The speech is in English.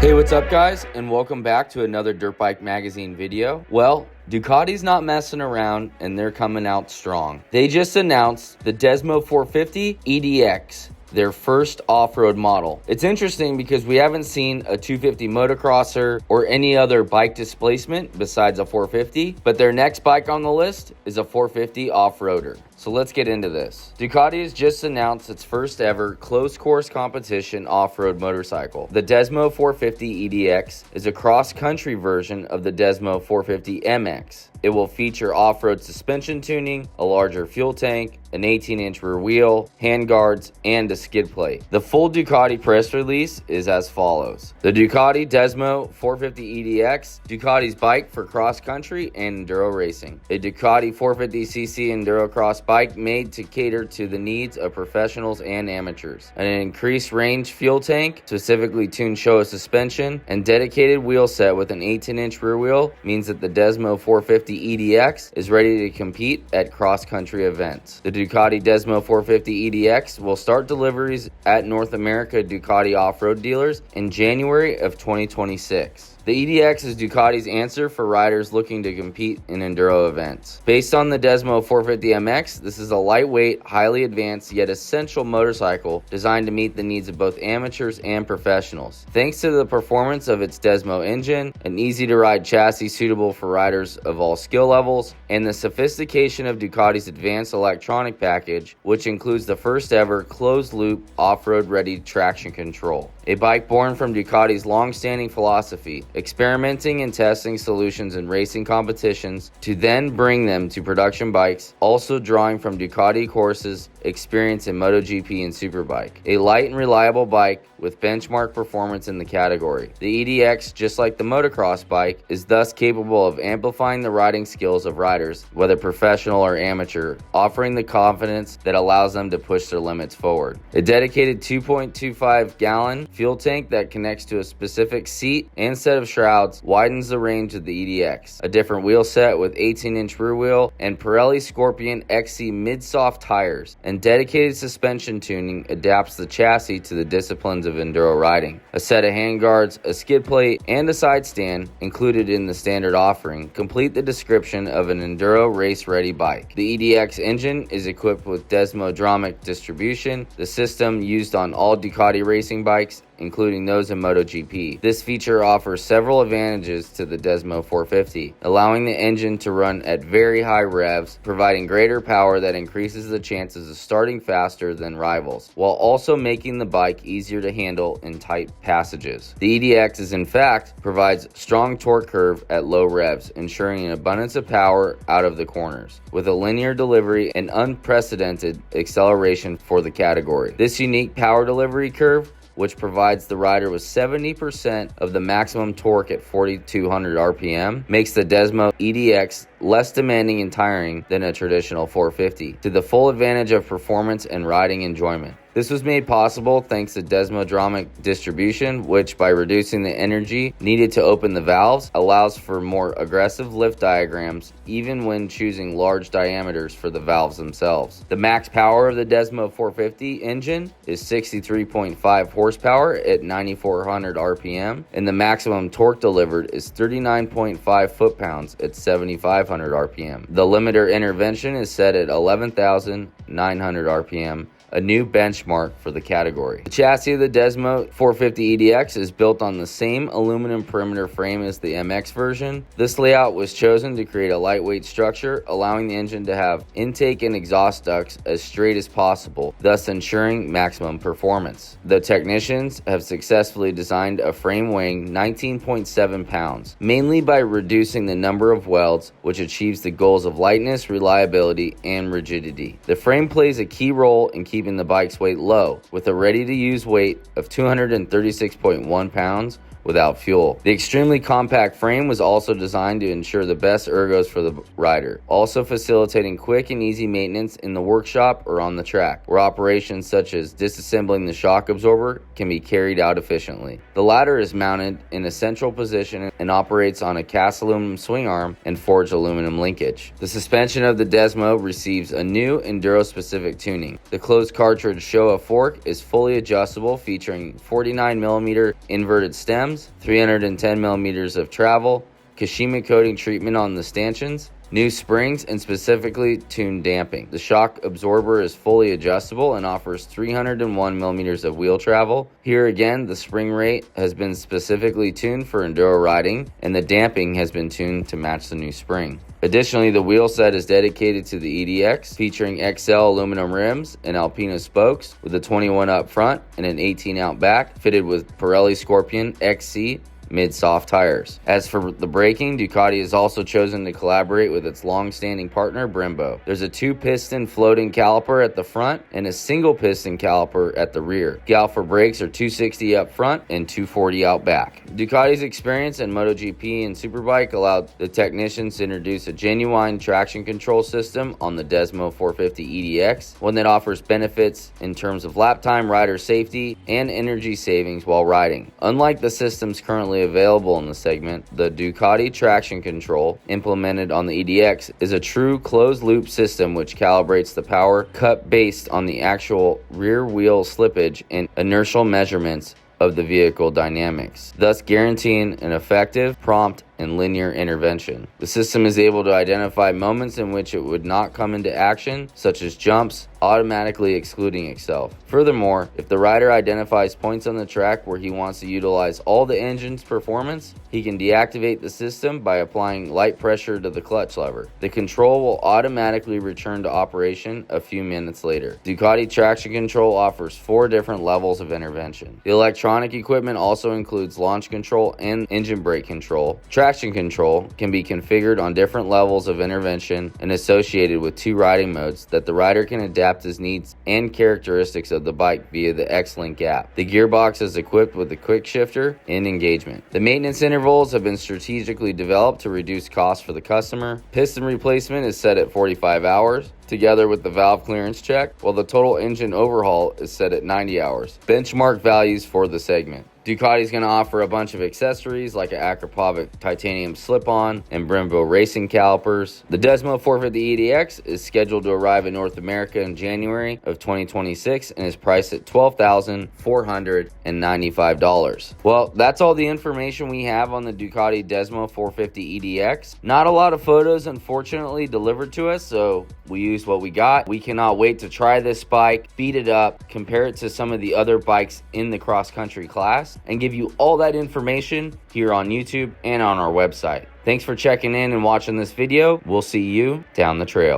Hey, what's up guys, and welcome back to another Dirtbike magazine video. Well, Ducati's not messing around and they're coming out strong. They just announced the Desmo450 EDX, their first off-road model. It's interesting because we haven't seen a 250 motocrosser or any other bike displacement besides a 450, but their next bike on the list is a 450 off-roader. So let's get into this. Ducati has just announced its first ever closed course competition off-road motorcycle. The Desmo450 EDX is a cross-country version of the Desmo450 MX. It will feature off-road suspension tuning, a larger fuel tank, an 18-inch rear wheel, handguards, and a skid plate. The full Ducati press release is as follows. The Ducati Desmo450 EDX, Ducati's bike for cross-country and enduro racing. A Ducati 450cc enduro cross bike made to cater to the needs of professionals and amateurs. An increased range fuel tank, specifically tuned Showa suspension, and dedicated wheel set with an 18-inch rear wheel means that the Desmo450 EDX is ready to compete at cross-country events. The Ducati Desmo450 EDX will start deliveries at North America Ducati off-road dealers in January of 2026. The EDX is Ducati's answer for riders looking to compete in enduro events. Based on the Desmo450 MX, this is a lightweight, highly advanced, yet essential motorcycle designed to meet the needs of both amateurs and professionals. Thanks to the performance of its Desmo engine, an easy-to-ride chassis suitable for riders of all skill levels, and the sophistication of Ducati's advanced electronic package, which includes the first ever closed-loop off-road ready traction control. A bike born from Ducati's long-standing philosophy, experimenting and testing solutions in racing competitions to then bring them to production bikes, also drawing from Ducati courses experience in MotoGP and Superbike. A light and reliable bike with benchmark performance in the category. The EDX, just like the motocross bike, is thus capable of amplifying the riding skills of riders, whether professional or amateur, offering the confidence that allows them to push their limits forward. A dedicated 2.25-gallon fuel tank that connects to a specific seat and set of shrouds widens the range of the EDX. A different wheel set with 18-inch rear wheel and Pirelli Scorpion XC mid-soft tires, and dedicated suspension tuning adapts the chassis to the disciplines of enduro riding. A set of handguards, a skid plate, and a side stand included in the standard offering complete the description of an enduro race-ready bike. The EDX engine is equipped with Desmo450 distribution, the system used on all Ducati racing bikes, including those in MotoGP. This feature offers several advantages to the Desmo450, allowing the engine to run at very high revs, providing greater power that increases the chances of starting faster than rivals, while also making the bike easier to handle in tight passages. The EDX in fact provides strong torque curve at low revs, ensuring an abundance of power out of the corners, with a linear delivery and unprecedented acceleration for the category. This unique power delivery curve, which provides the rider with 70% of the maximum torque at 4,200 RPM, makes the Desmo EDX less demanding and tiring than a traditional 450, to the full advantage of performance and riding enjoyment. This was made possible thanks to Desmo450 distribution, which, by reducing the energy needed to open the valves, allows for more aggressive lift diagrams even when choosing large diameters for the valves themselves. The max power of the Desmo450 engine is 63.5 horsepower at 9,400 RPM, and the maximum torque delivered is 39.5 foot-pounds at 7,500 RPM. The limiter intervention is set at 11,900 RPM, a new benchmark for the category. The chassis of the Desmo450 EDX is built on the same aluminum perimeter frame as the MX version. This layout was chosen to create a lightweight structure, allowing the engine to have intake and exhaust ducts as straight as possible, thus ensuring maximum performance. The technicians have successfully designed a frame weighing 19.7 pounds, mainly by reducing the number of welds, which achieves the goals of lightness, reliability, and rigidity. The frame plays a key role in keeping the bike's weight low, with a ready-to-use weight of 236.1 pounds without fuel. The extremely compact frame was also designed to ensure the best ergos for the rider, also facilitating quick and easy maintenance in the workshop or on the track, where operations such as disassembling the shock absorber can be carried out efficiently. The latter is mounted in a central position and operates on a cast aluminum swing arm and forged aluminum linkage. The suspension of the Desmo receives a new enduro-specific tuning. The closed cartridge Showa fork is fully adjustable, featuring 49mm inverted stems rims, 310 millimeters of travel, Kashima coating treatment on the stanchions, new springs, and specifically tuned damping. The shock absorber is fully adjustable and offers 301 millimeters of wheel travel. Here again, the spring rate has been specifically tuned for enduro riding, and the damping has been tuned to match the new spring. Additionally, the wheel set is dedicated to the EDX, featuring XL aluminum rims and Alpina spokes with a 21 up front and an 18 out back, fitted with Pirelli Scorpion XC mid-soft tires. As for the braking, Ducati has also chosen to collaborate with its long-standing partner Brembo. There's a 2-piston floating caliper at the front and a single piston caliper at the rear. Galfer brakes are 260 up front and 240 out back. Ducati's experience in MotoGP and Superbike allowed the technicians to introduce a genuine traction control system on the Desmo450 EDX, one that offers benefits in terms of lap time, rider safety, and energy savings while riding. Unlike the systems currently available in the segment, the Ducati traction control implemented on the EDX is a true closed-loop system which calibrates the power cut based on the actual rear wheel slippage and inertial measurements of the vehicle dynamics, thus guaranteeing an effective, prompt, and linear intervention. The system is able to identify moments in which it would not come into action, such as jumps, automatically excluding itself. Furthermore, if the rider identifies points on the track where he wants to utilize all the engine's performance, he can deactivate the system by applying light pressure to the clutch lever. The control will automatically return to operation a few minutes later. Ducati Traction Control offers 4 different levels of intervention. The electronic equipment also includes launch control and engine brake control. Traction control can be configured on different levels of intervention and associated with 2 riding modes that the rider can adapt his needs and characteristics of the bike via the X-Link app. The gearbox is equipped with a quick shifter and engagement. The maintenance intervals have been strategically developed to reduce costs for the customer. Piston replacement is set at 45 hours. Together with the valve clearance check, while the total engine overhaul is set at 90 hours. Benchmark values for the segment. Ducati is going to offer a bunch of accessories like an Akrapovic titanium slip-on and Brembo racing calipers. The Desmo450 EDX is scheduled to arrive in North America in January of 2026 and is priced at $12,495. Well, that's all the information we have on the Ducati Desmo450 EDX. Not a lot of photos, unfortunately, delivered to us, so we used what we got. We cannot wait to try this bike, beat it up, compare it to some of the other bikes in the cross-country class, and give you all that information here on YouTube and on our website. Thanks for checking in and watching this video. We'll see you down the trail.